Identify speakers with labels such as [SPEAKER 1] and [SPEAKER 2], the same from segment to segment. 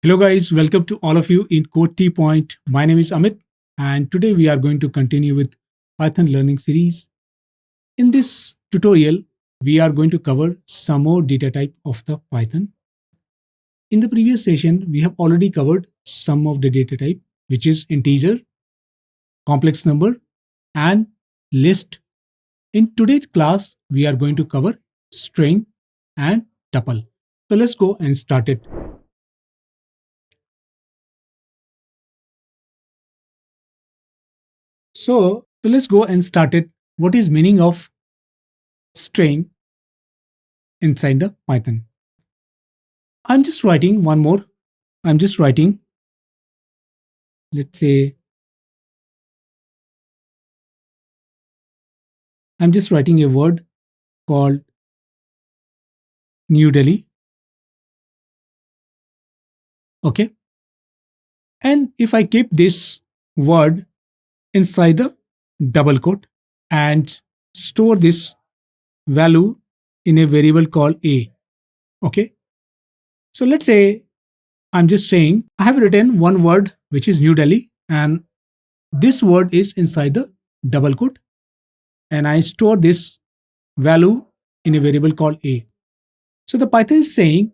[SPEAKER 1] Hello guys, welcome to all of you in Code Tpoint. My name is Amit and today we are going to continue with Python learning series. In this tutorial, we are going to cover some more data type of the Python. In the previous session, we have already covered some of the data type, which is integer, complex number and list. In today's class, we are going to cover string and tuple. So let's go and start it. So let's go and start it. What is meaning of string inside the Python? I'm just writing one more. I'm just writing, let's say, I'm just writing a word called New Delhi. Okay. And if I keep this word inside the double quote and store this value in a variable called A. Okay. So let's say I'm just saying I have written one word which is New Delhi and this word is inside the double quote and I store this value in a variable called A. So the Python is saying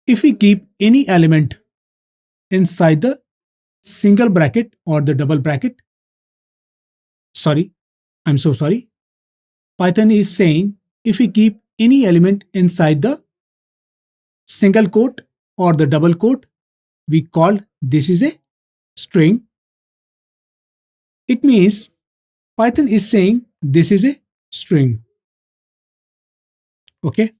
[SPEAKER 1] if we keep any element inside the single bracket or the double bracket, I'm so sorry. Python is saying if we keep any element inside the single quote or the double quote, we call this is a string. It means Python is saying this is a string. Okay.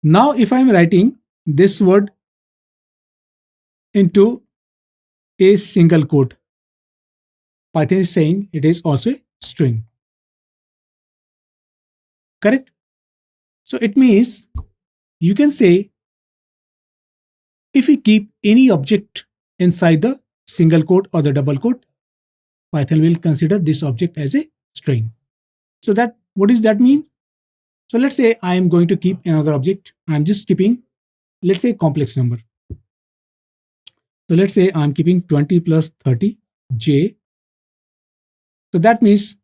[SPEAKER 1] Now if I'm writing this word into a single quote, Python is saying it is also a string. Correct? So it means you can say if we keep any object inside the single quote or the double quote, Python will consider this object as a string. So that what does that mean? So let's say I am going to keep another object. I'm just keeping, let's say, complex number. So let's say I'm keeping 20 plus 30 j. So that means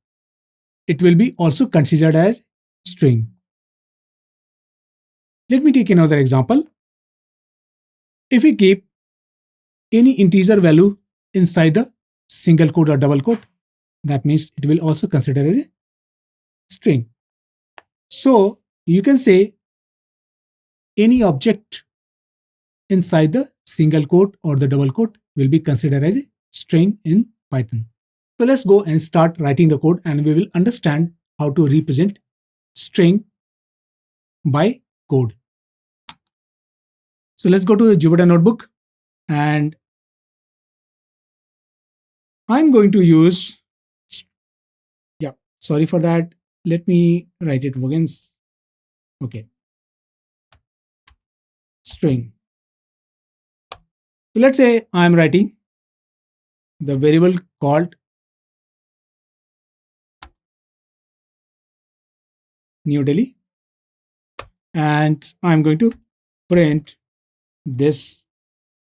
[SPEAKER 1] it will be also considered as string. Let me take another example. If we keep any integer value inside the single quote or double quote, that means it will also consider as a string. So you can say any object inside the single quote or the double quote will be considered as a string in Python. So let's go and start writing the code and we will understand how to represent string by code. So let's go to the Jupyter notebook and I'm going to use, sorry for that. Let me write it again. Okay. String. So let's say I'm writing the variable called New Delhi and I'm going to print this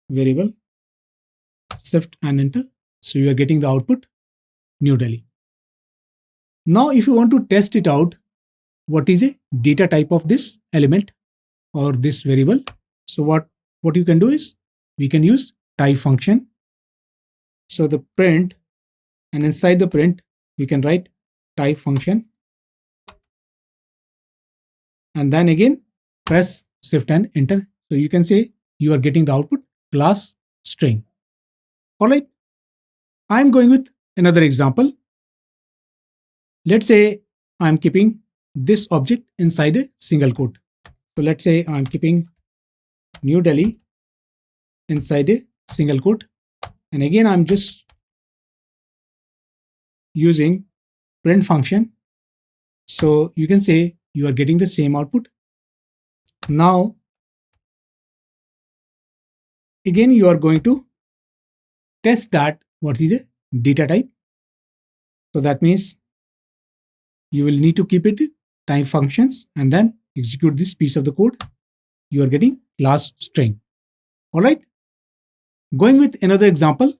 [SPEAKER 1] variable, shift and enter. So you are getting the output New Delhi. Now if you want to test it out, what is a data type of this element or this variable? So what you can do is we can use type function. So the print, and inside the print we can write type function and then again press shift and enter. So you can say you are getting the output class string. All right. I'm going with another example. Let's say I'm keeping this object inside a single quote. So let's say I'm keeping New Delhi inside a single quote. And again, I'm just using print function. So you can say you are getting the same output. Now, again, you are going to test that what is a data type. So that means you will need to keep it type functions and then execute this piece of the code. you are getting class string. All right. Going with another example.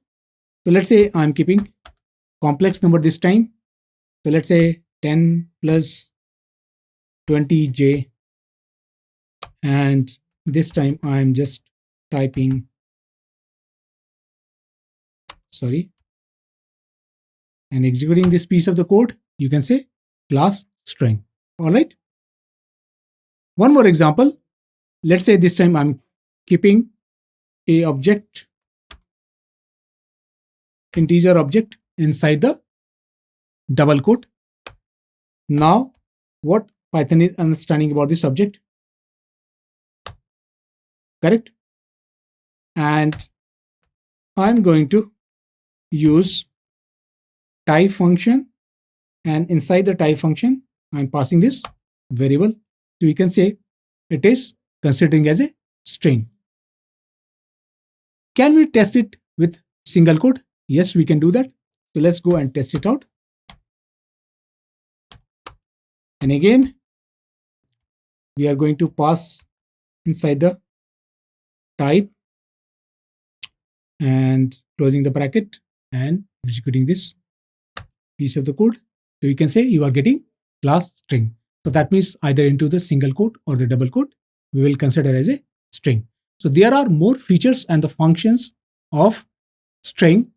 [SPEAKER 1] So let's say I'm keeping complex number this time. So let's say 10 plus 20j, and this time I'm just typing, sorry, and executing this piece of the code. You can say class string. All right. One more example. Let's say this time I'm keeping a object, integer object inside the double quote. Now, what Python is understanding about this object? Correct? And I'm going to use type function, and inside the type function, I'm passing this variable. So you can say it is considering as a string. Can we test it with single quote? Yes, we can do that. So let's go and test it out. And again, we are going to pass inside the type and closing the bracket and executing this piece of the code. So you can say you are getting class string. So that means either into the single quote or the double quote, we will consider as a string. So there are more features and the functions of string.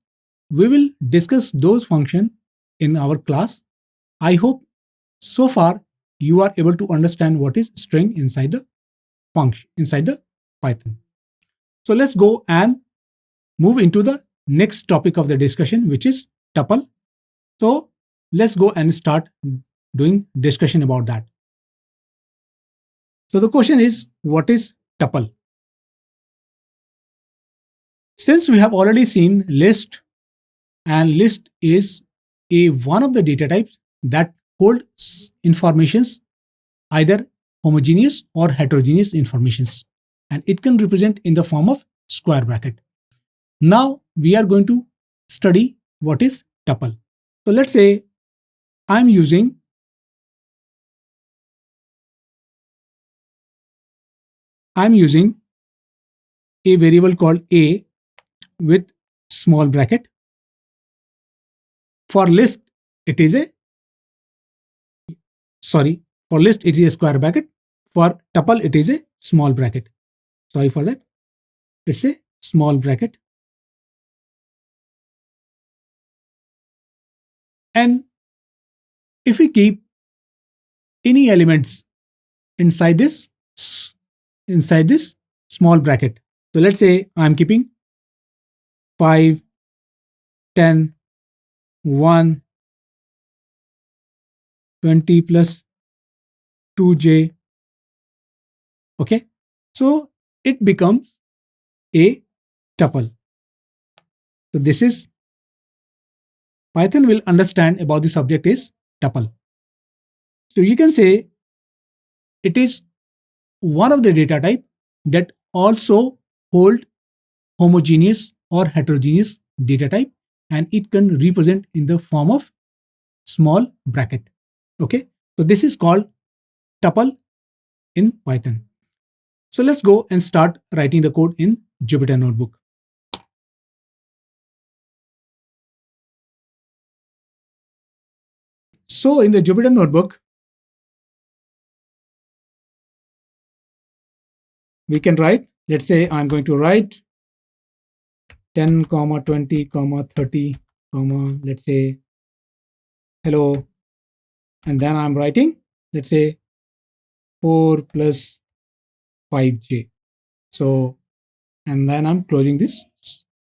[SPEAKER 1] We will discuss those functions in our class. I hope so far you are able to understand what is string inside the function, inside the Python. So let's go and move into the next topic of the discussion, which is tuple. So let's go and start doing discussion about that. So the question is, what is tuple? Since we have already seen list, and list is one of the data types that hold informations, either homogeneous or heterogeneous informations, and it can represent in the form of square bracket. Now we are going to study what is tuple. So let's say I'm using a variable called a with small bracket. For list, it is a square bracket. For tuple, it is a small bracket. Sorry for that. It's a small bracket. And if we keep any elements inside this small bracket, so let's say I'm keeping 5, 10, 1, 20 plus 2j. Okay, so it becomes a tuple. So this is Python will understand about this object is tuple. So you can say it is one of the data type that also hold homogeneous or heterogeneous data type, and it can represent in the form of small bracket. Okay, so this is called tuple in Python. So let's go and start writing the code in Jupyter Notebook. So in the Jupyter Notebook, we can write, let's say I'm going to write 10, 20, 30, let's say hello, and then I'm writing, let's say 4 plus 5j. So, and then I'm closing this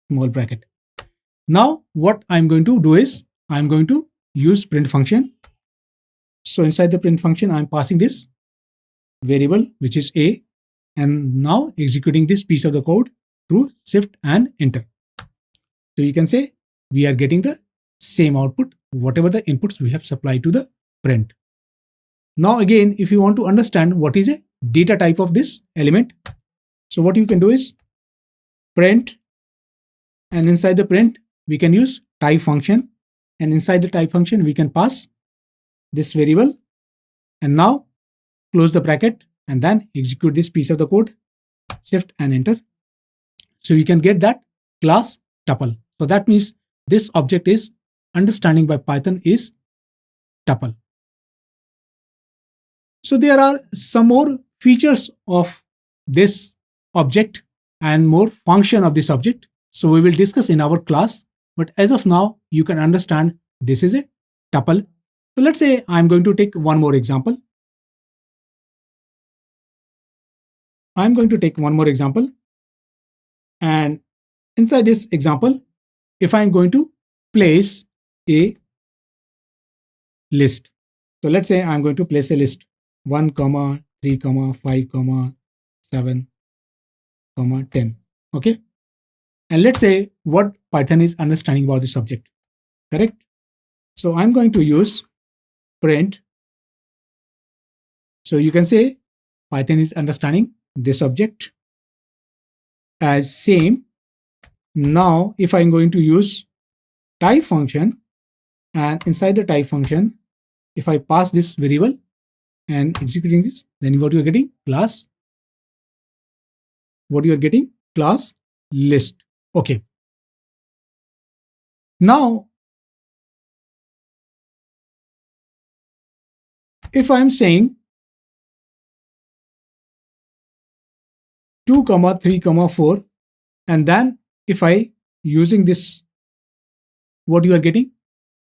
[SPEAKER 1] small bracket. Now what I'm going to do is I'm going to use print function. So inside the print function, I'm passing this variable, which is a, and now executing this piece of the code through shift and enter. So you can say we are getting the same output, whatever the inputs we have supplied to the print. Now again, if you want to understand what is a data type of this element, so what you can do is print, and inside the print, we can use type function, and inside the type function, we can pass this variable, and now close the bracket and then execute this piece of the code, shift and enter. So you can get that class tuple. So that means this object is understanding by Python is tuple. So there are some more features of this object and more function of this object. So we will discuss in our class. But as of now, you can understand this is a tuple. So let's say I'm going to take one more example. I'm going to take one more example. And inside this example, if I'm going to place a list. So let's say I'm going to place a list 1, 3, 5, 7, 10. Okay. And let's say what Python is understanding about this object. Correct? So I'm going to use print. So you can say Python is understanding this object as same. Now, if I'm going to use type function, and inside the type function, if I pass this variable and executing this, then what you're getting? Class. What you're getting? Class list. Okay. Now, if I'm saying 2, 3, 4, and then if I using this, what you are getting?